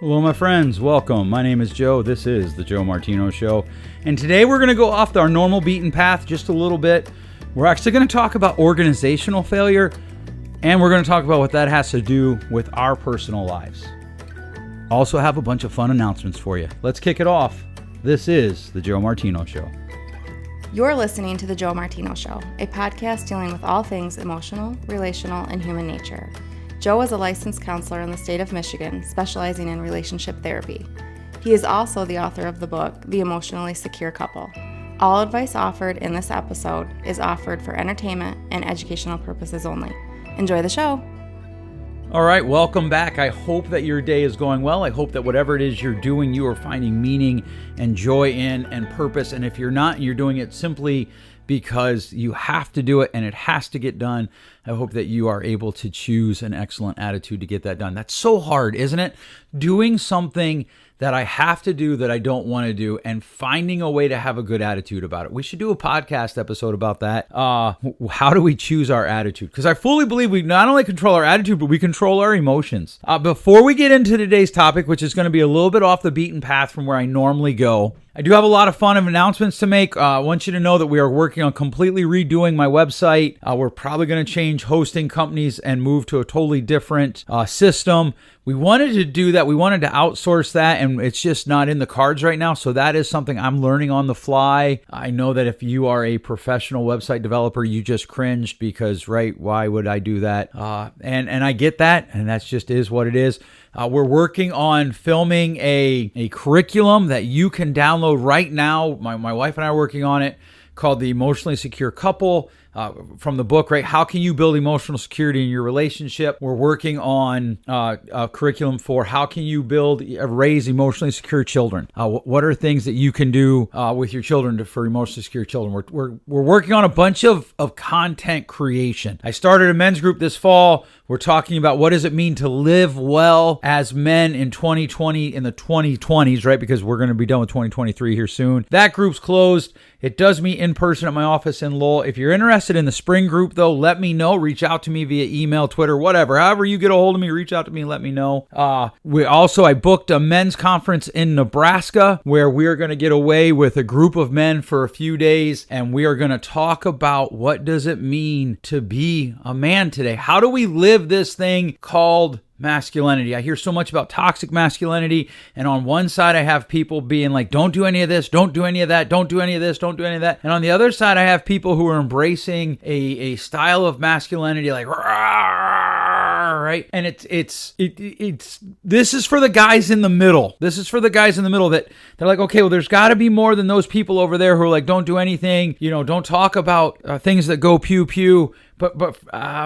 Hello, my friends. Welcome. My name is Joe. This is The Joe Martino Show. And today we're going to go off our normal beaten path just a little bit. We're actually going to talk about organizational failure, and we're going to talk about what that has to do with our personal lives. Also have a bunch of fun announcements for you. Let's kick it off. This is The Joe Martino Show. You're listening to The Joe Martino Show, a podcast dealing with all things emotional, relational, and human nature. Joe is a licensed counselor in the state of Michigan, specializing in relationship therapy. He is also the author of the book, The Emotionally Secure Couple. All advice offered in this episode is offered for entertainment and educational purposes only. Enjoy the show. All right, welcome back. I hope that your day is going well. I hope that whatever it is you're doing, you are finding meaning and joy in and purpose. And if you're not, you're doing it simply because you have to do it and it has to get done. I hope that you are able to choose an excellent attitude to get that done. That's so hard, isn't it? Doing something that I have to do that I don't want to do and finding a way to have a good attitude about it. We should do a podcast episode about that. How do we choose our attitude? Because I fully believe we not only control our attitude, but we control our emotions. Before we get into today's topic, which is going to be a little bit off the beaten path from where I normally go, I do have a lot of fun announcements to make. I want you to know that we are working on completely redoing my website. We're probably going to change hosting companies and move to a totally different system. We wanted to do that. We wanted to outsource that, and it's just not in the cards right now. So that is something I'm learning on the fly. I know that if you are a professional website developer, you just cringed because, right, why would I do that? And I get that, and that's just is what it is. We're working on filming a curriculum that you can download right now. My wife and I are working on it, called The Emotionally Secure Couple. From the book, right? How can you build emotional security in your relationship? We're working on a curriculum for how can you raise emotionally secure children? What are things that you can do with your children for emotionally secure children? We're working on a bunch of content creation. I started a men's group this fall. We're talking about what does it mean to live well as men in 2020, in the 2020s, right? Because we're going to be done with 2023 here soon. That group's closed. It does meet in person at my office in Lowell. If you're interested in the spring group, though, let me know. Reach out to me via email, Twitter, whatever. However you get a hold of me, reach out to me and let me know. I booked a men's conference in Nebraska where we're going to get away with a group of men for a few days, and we are going to talk about what does it mean to be a man today? How do we live this thing called masculinity? I hear so much about toxic masculinity, and on one side I have people being like, don't do any of this, don't do any of that, don't do any of this, don't do any of that. And on the other side I have people who are embracing a style of masculinity like, right? And it's this is for the guys in the middle. This is for the guys in the middle that they're like, okay, well, there's got to be more than those people over there who are like, don't do anything, don't talk about things that go pew pew. But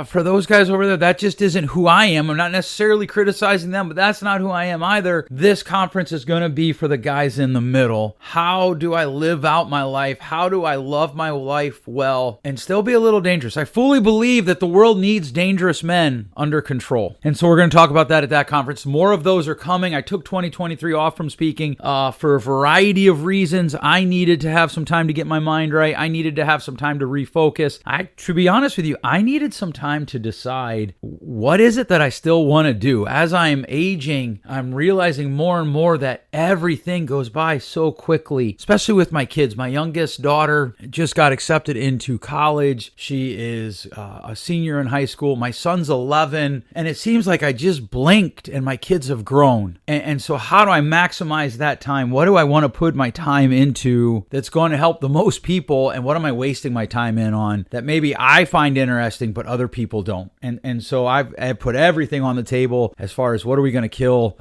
for those guys over there, that just isn't who I am. I'm not necessarily criticizing them, but that's not who I am either. This conference is going to be for the guys in the middle. How do I live out my life? How do I love my life well and still be a little dangerous? I fully believe that the world needs dangerous men under control. And so we're going to talk about that at that conference. More of those are coming. I took 2023 off from speaking for a variety of reasons. I needed to have some time to get my mind right. I needed to have some time to refocus. To be honest with you, I needed some time to decide what is it that I still want to do. As I'm aging, I'm realizing more and more that everything goes by so quickly, especially with my kids. My youngest daughter just got accepted into college. She is a senior in high school. My son's 11, and it seems like I just blinked and my kids have grown. And so how do I maximize that time? What do I want to put my time into that's going to help the most people? And what am I wasting my time in on that maybe I find interesting, but other people don't? And so I've put everything on the table as far as what are we going to kill,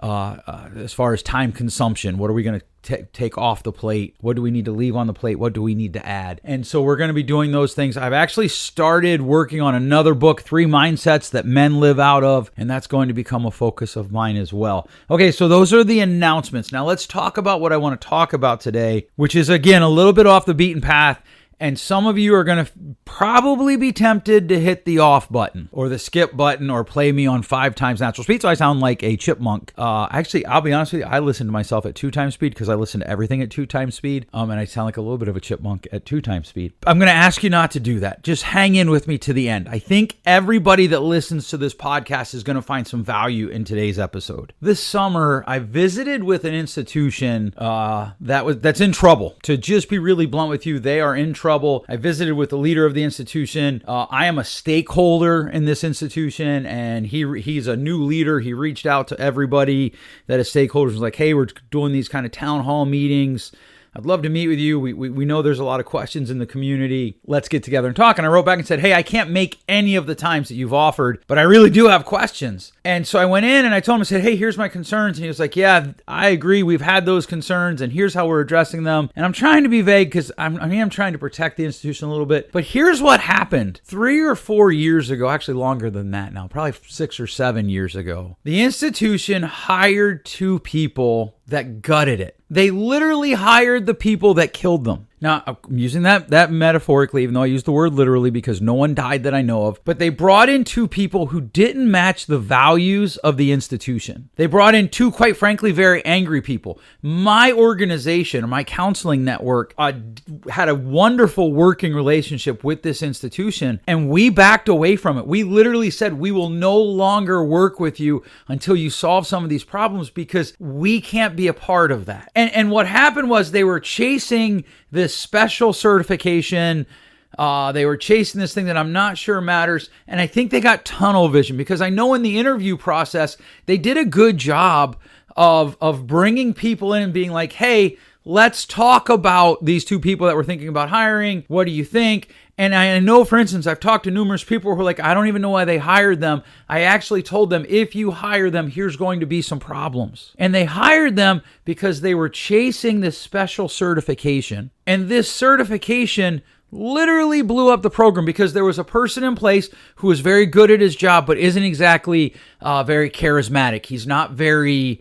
as far as time consumption, what are we going to take off the plate, what do we need to leave on the plate, what do we need to add? And so we're going to be doing those things. I've actually started working on another book, 3 Mindsets That Men Live Out Of, and that's going to become a focus of mine as well. Okay, so those are the announcements. Now let's talk about what I want to talk about today, which is again a little bit off the beaten path. And some of you are going to probably be tempted to hit the off button or the skip button or play me on 5 times natural speed. So I sound like a chipmunk. Actually, I'll be honest with you. I listen to myself at 2 times speed because I listen to everything at 2 times speed. And I sound like a little bit of a chipmunk at 2 times speed. I'm going to ask you not to do that. Just hang in with me to the end. I think everybody that listens to this podcast is going to find some value in today's episode. This summer, I visited with an institution that's in trouble. To just be really blunt with you, they are in trouble. I visited with the leader of the institution. I am a stakeholder in this institution, and he's a new leader. He reached out to everybody that is stakeholders. Was like, hey, we're doing these kind of town hall meetings. I'd love to meet with you. We know there's a lot of questions in the community. Let's get together and talk. And I wrote back and said, hey, I can't make any of the times that you've offered, but I really do have questions. And so I went in and I told him, I said, hey, here's my concerns. And he was like, yeah, I agree. We've had those concerns and here's how we're addressing them. And I'm trying to be vague because I'm trying to protect the institution a little bit. But here's what happened 3 or 4 years ago, actually longer than that now, probably 6 or 7 years ago. The institution hired 2 people that gutted it. They literally hired the people that killed them. Now, I'm using that metaphorically, even though I use the word literally because no one died that I know of. But they brought in 2 people who didn't match the values of the institution. They brought in 2, quite frankly, very angry people. My organization, or my counseling network, had a wonderful working relationship with this institution, and we backed away from it. We literally said, we will no longer work with you until you solve some of these problems because we can't be a part of that. And what happened was they were chasing this special certification. They were chasing this thing that I'm not sure matters. And I think they got tunnel vision because I know in the interview process, they did a good job of bringing people in and being like, hey, let's talk about these 2 people that we're thinking about hiring. What do you think? And I know, for instance, I've talked to numerous people who are like, I don't even know why they hired them. I actually told them, if you hire them, here's going to be some problems. And they hired them because they were chasing this special certification. And this certification literally blew up the program because there was a person in place who was very good at his job, but isn't exactly very charismatic. He's not very,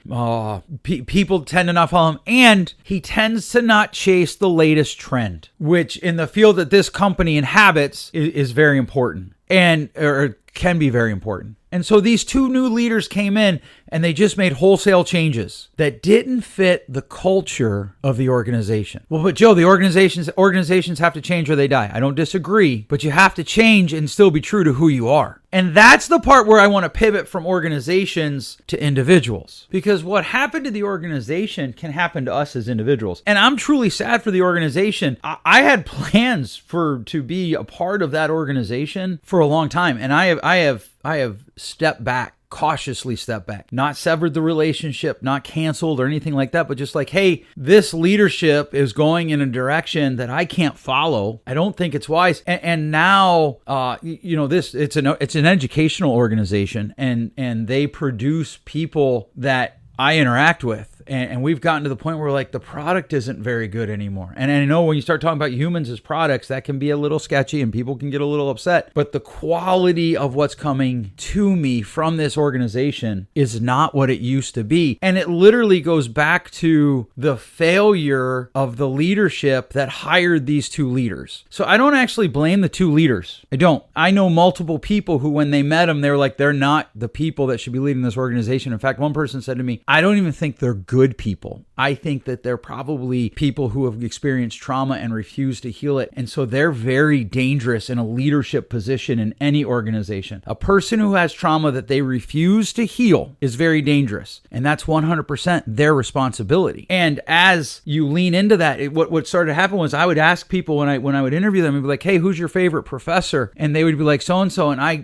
people tend to not follow him. And he tends to not chase the latest trend, which in the field that this company inhabits is very important or can be very important. And so these 2 new leaders came in and they just made wholesale changes that didn't fit the culture of the organization. Well, but Joe, the organizations have to change or they die. I don't disagree, but you have to change and still be true to who you are. And that's the part where I want to pivot from organizations to individuals, because what happened to the organization can happen to us as individuals. And I'm truly sad for the organization. I had plans to be a part of that organization for a long time. And I have stepped back, cautiously stepped back, not severed the relationship, not canceled or anything like that, but just like, hey, this leadership is going in a direction that I can't follow. I don't think it's wise. And now, it's an educational organization, and they produce people that I interact with. And we've gotten to the point where like the product isn't very good anymore. And I know when you start talking about humans as products, that can be a little sketchy and people can get a little upset. But the quality of what's coming to me from this organization is not what it used to be. And it literally goes back to the failure of the leadership that hired these 2 leaders. So I don't actually blame the 2 leaders. I don't. I know multiple people who, when they met them, they were like, they're not the people that should be leading this organization. In fact, one person said to me, I don't even think they're good people. I think that they're probably people who have experienced trauma and refuse to heal it. And so they're very dangerous in a leadership position in any organization. A person who has trauma that they refuse to heal is very dangerous. And that's 100% their responsibility. And as you lean into that, what started to happen was I would ask people when I would interview them, I'd be like, hey, who's your favorite professor? And they would be like, so-and-so. And I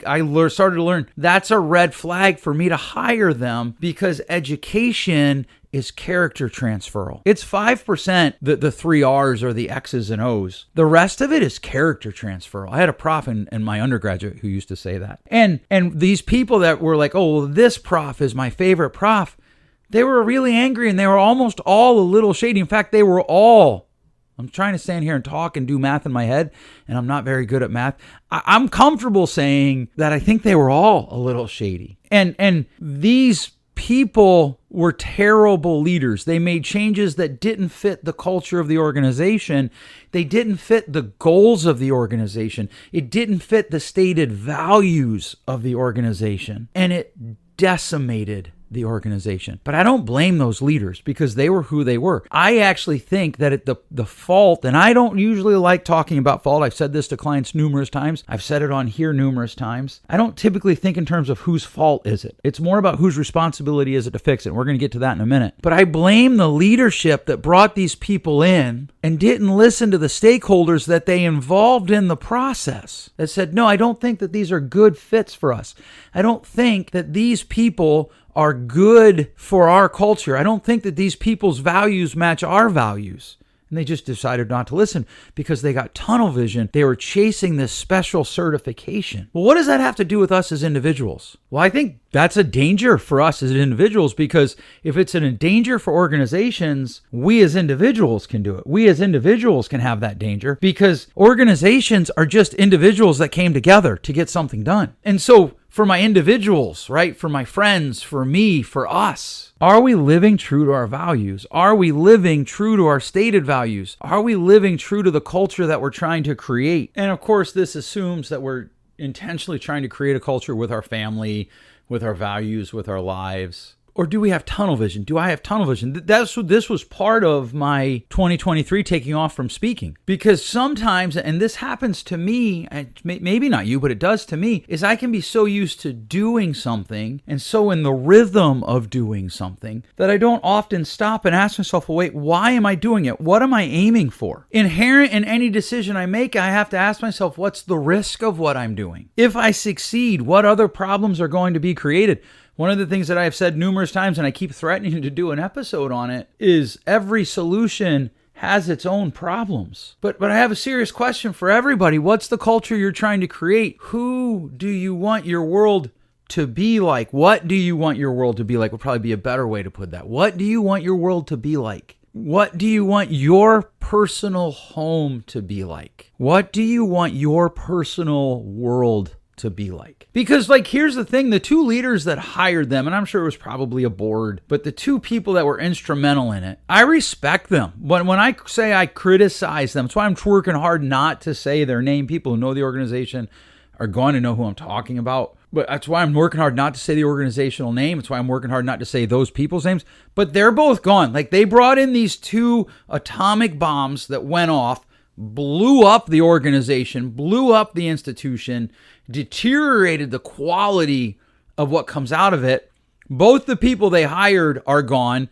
started to learn that's a red flag for me to hire them, because education is character transferal. It's 5%, the 3 R's or the X's and O's. The rest of it is character transferal. I had a prof in my undergraduate who used to say that. And these people that were like, oh, well, this prof is my favorite prof, they were really angry and they were almost all a little shady. In fact, they were all, I'm trying to stand here and talk and do math in my head, and I'm not very good at math. I'm comfortable saying that I think they were all a little shady. And these people were terrible leaders. They made changes that didn't fit the culture of the organization. They didn't fit the goals of the organization. It didn't fit the stated values of the organization. And it decimated the organization. But I don't blame those leaders because they were who they were. I actually think that the fault, and I don't usually like talking about fault. I've said this to clients numerous times. I've said it on here numerous times. I don't typically think in terms of whose fault is it. It's more about whose responsibility is it to fix it. We're going to get to that in a minute. But I blame the leadership that brought these people in and didn't listen to the stakeholders that they involved in the process, that said, no, I don't think that these are good fits for us. I don't think that these people are good for our culture. I don't think that these people's values match our values. And they just decided not to listen because they got tunnel vision. They were chasing this special certification. Well, what does that have to do with us as individuals? Well, I think that's a danger for us as individuals, because if it's a danger for organizations, we as individuals can do it. We as individuals can have that danger because organizations are just individuals that came together to get something done. And so for my individuals, right? For my friends, for me, for us, are we living true to our values? Are we living true to our stated values? Are we living true to the culture that we're trying to create? And of course, this assumes that we're intentionally trying to create a culture with our family, with our values, with our lives. Or do we have tunnel vision? Do I have tunnel vision? This was part of my 2023 taking off from speaking. Because sometimes, and this happens to me, maybe not you, but it does to me, is I can be so used to doing something and so in the rhythm of doing something that I don't often stop and ask myself, well, wait, why am I doing it? What am I aiming for? Inherent in any decision I make, I have to ask myself, what's the risk of what I'm doing? If I succeed, what other problems are going to be created? One of the things that I have said numerous times, and I keep threatening to do an episode on it, is every solution has its own problems. But I have a serious question for everybody. What's the culture you're trying to create? Who do you want your world to be like? What do you want your world to be like? Would probably be a better way to put that. What do you want your world to be like? What do you want your personal home to be like? What do you want your personal world to be like? Because here's the thing, the two leaders that hired them, and I'm sure it was probably a board, but the two people that were instrumental in it, I respect them. But when I say I criticize them, that's why I'm working hard not to say their name. People who know the organization are going to know who I'm talking about. But that's why I'm working hard not to say the organizational name. That's why I'm working hard not to say those people's names. But they're both gone. They brought in these two atomic bombs that went off, blew up the organization, blew up the institution, deteriorated the quality of what comes out of it. Both the people they hired are gone,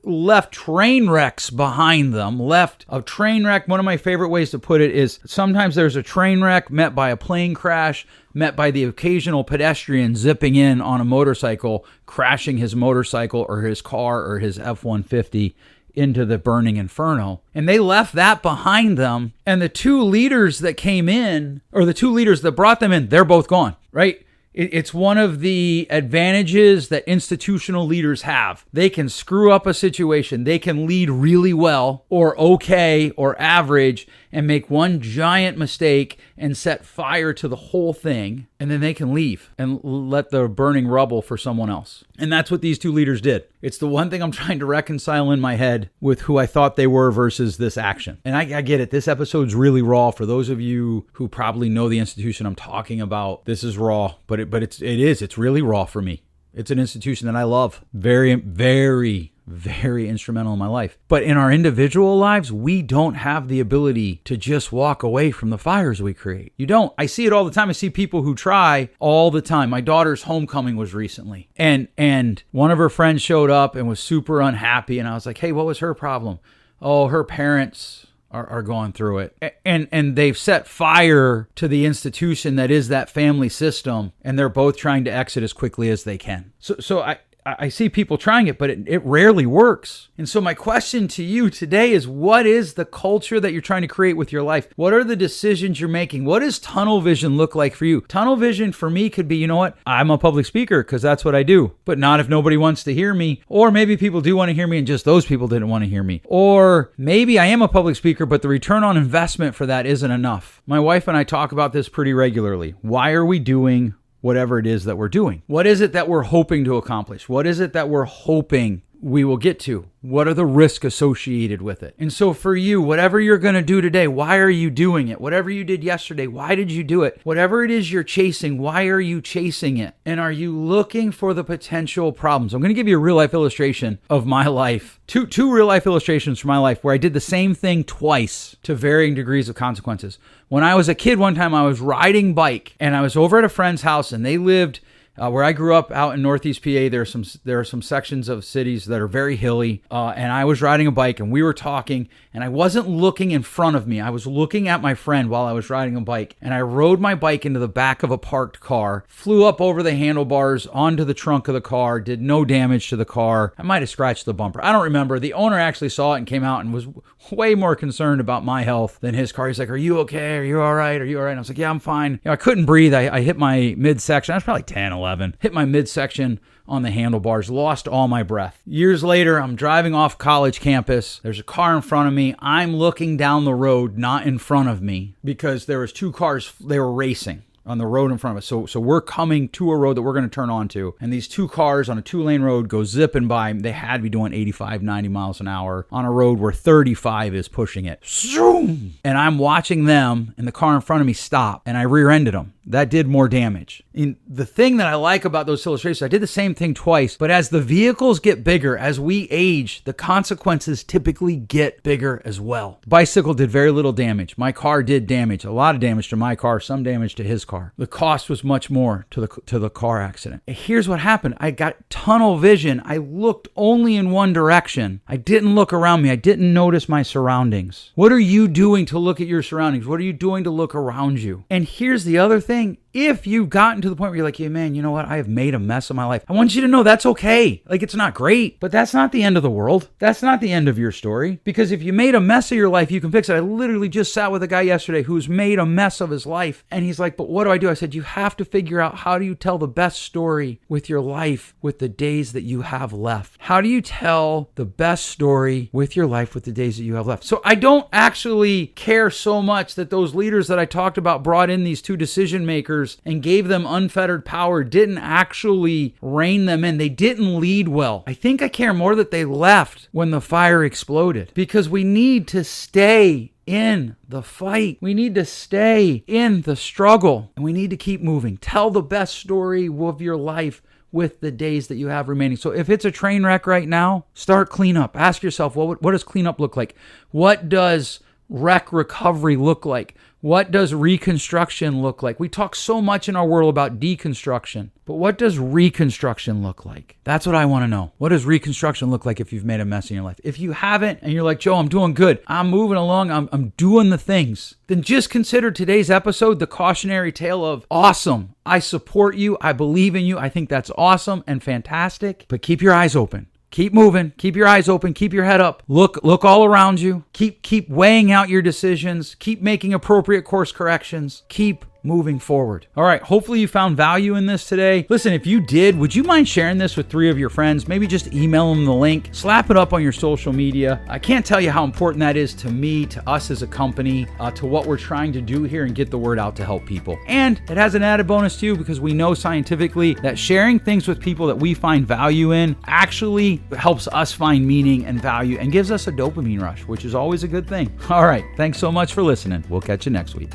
left train wrecks behind them, left a train wreck. One of my favorite ways to put it is sometimes there's a train wreck met by a plane crash, met by the occasional pedestrian zipping in on a motorcycle, crashing his motorcycle or his car or his F-150 into the burning inferno. And they left that behind them. And the two leaders that came in, or the two leaders that brought them in, they're both gone, right? It's one of the advantages that institutional leaders have. They can screw up a situation. They can lead really well or okay or average and make one giant mistake and set fire to the whole thing. And then they can leave and let the burning rubble for someone else. And that's what these two leaders did. It's the one thing I'm trying to reconcile in my head with who I thought they were versus this action. And I get it. This episode's really raw. For those of you who probably know the institution I'm talking about, this is raw, but it's really raw for me. It's an institution that I love. Very, very, very instrumental in my life. But in our individual lives, we don't have the ability to just walk away from the fires we create. You don't. I see it all the time. I see people who try all the time. My daughter's homecoming was recently. And one of her friends showed up and was super unhappy. And I was like, hey, what was her problem? Oh, her parents are going through it. And they've set fire to the institution that is that family system. And they're both trying to exit as quickly as they can. So I see people trying it, but it rarely works. And so my question to you today is, what is the culture that you're trying to create with your life? What are the decisions you're making? What does tunnel vision look like for you? Tunnel vision for me could be, you know what? I'm a public speaker because that's what I do, but not if nobody wants to hear me. Or maybe people do want to hear me and just those people didn't want to hear me. Or maybe I am a public speaker, but the return on investment for that isn't enough. My wife and I talk about this pretty regularly. Why are we doing whatever it is that we're doing. What is it that we're hoping to accomplish? What is it that we're hoping we will get to? What are the risks associated with it? And so for you, whatever you're going to do today, why are you doing it? Whatever you did yesterday, why did you do it? Whatever it is you're chasing, why are you chasing it? And are you looking for the potential problems? I'm going to give you a real life illustration of my life. Two real life illustrations from my life where I did the same thing twice to varying degrees of consequences. When I was a kid, one time I was riding bike and I was over at a friend's house and they lived where I grew up out in Northeast PA. There are some sections of cities that are very hilly, and I was riding a bike and we were talking, and I wasn't looking in front of me. I was looking at my friend while I was riding a bike, and I rode my bike into the back of a parked car, flew up over the handlebars onto the trunk of the car, did no damage to the car. I might have scratched the bumper. I don't remember. The owner actually saw it and came out and was way more concerned about my health than his car. He's like, "Are you okay? Are you all right? Are you all right?" And I was like, "Yeah, I'm fine." I couldn't breathe. I hit my midsection. I was probably 10, 11. Hit my midsection on the handlebars, lost all my breath. Years later, I'm driving off college campus. There's a car in front of me. I'm looking down the road, not in front of me, because there was two cars. They were racing on the road in front of us. So we're coming to a road that we're going to turn onto. And these two cars on a 2-lane road go zipping by. They had to be doing 85, 90 miles an hour on a road where 35 is pushing it. Zoom! And I'm watching them and the car in front of me stop. And I rear-ended them. That did more damage. And the thing that I like about those illustrations, I did the same thing twice, but as the vehicles get bigger, as we age, the consequences typically get bigger as well. Bicycle did very little damage. My car did damage, a lot of damage to my car, some damage to his car. The cost was much more to the car accident. And here's what happened. I got tunnel vision. I looked only in one direction. I didn't look around me. I didn't notice my surroundings. What are you doing to look at your surroundings? What are you doing to look around you? And here's the other thing. If you've gotten to the point where you're like, "Hey man, you know what? I have made a mess of my life." I want you to know that's okay. Like, it's not great, but that's not the end of the world. That's not the end of your story. Because if you made a mess of your life, you can fix it. I literally just sat with a guy yesterday who's made a mess of his life. And he's like, "But what do I do?" I said, "You have to figure out, how do you tell the best story with your life with the days that you have left? How do you tell the best story with your life with the days that you have left?" So I don't actually care so much that those leaders that I talked about brought in these two decision makers and gave them unfettered power, didn't actually rein them in. They didn't lead well. I think I care more that they left when the fire exploded, because we need to stay in the fight. We need to stay in the struggle, and we need to keep moving. Tell the best story of your life with the days that you have remaining. So if it's a train wreck right now, start cleanup. Ask yourself, what does cleanup look like? What does wreck recovery look like? What does reconstruction look like? We talk so much in our world about deconstruction, but what does reconstruction look like? That's what I want to know. What does reconstruction look like if you've made a mess in your life? If you haven't and you're like, "Joe, I'm doing good. I'm moving along. I'm doing the things," then just consider today's episode the cautionary tale of awesome. I support you. I believe in you. I think that's awesome and fantastic, but keep your eyes open. Keep moving. Keep your eyes open. Keep your head up. Look all around you. Keep weighing out your decisions. Keep making appropriate course corrections. Keep moving forward. All right. Hopefully you found value in this today. Listen, if you did, would you mind sharing this with 3 of your friends? Maybe just email them the link, slap it up on your social media. I can't tell you how important that is to me, to us as a company, to what we're trying to do here and get the word out to help people. And it has an added bonus too, because we know scientifically that sharing things with people that we find value in actually helps us find meaning and value and gives us a dopamine rush, which is always a good thing. All right. Thanks so much for listening. We'll catch you next week.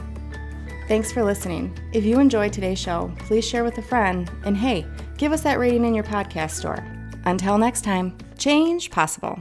Thanks for listening. If you enjoyed today's show, please share with a friend. And hey, give us that rating in your podcast store. Until next time, change possible.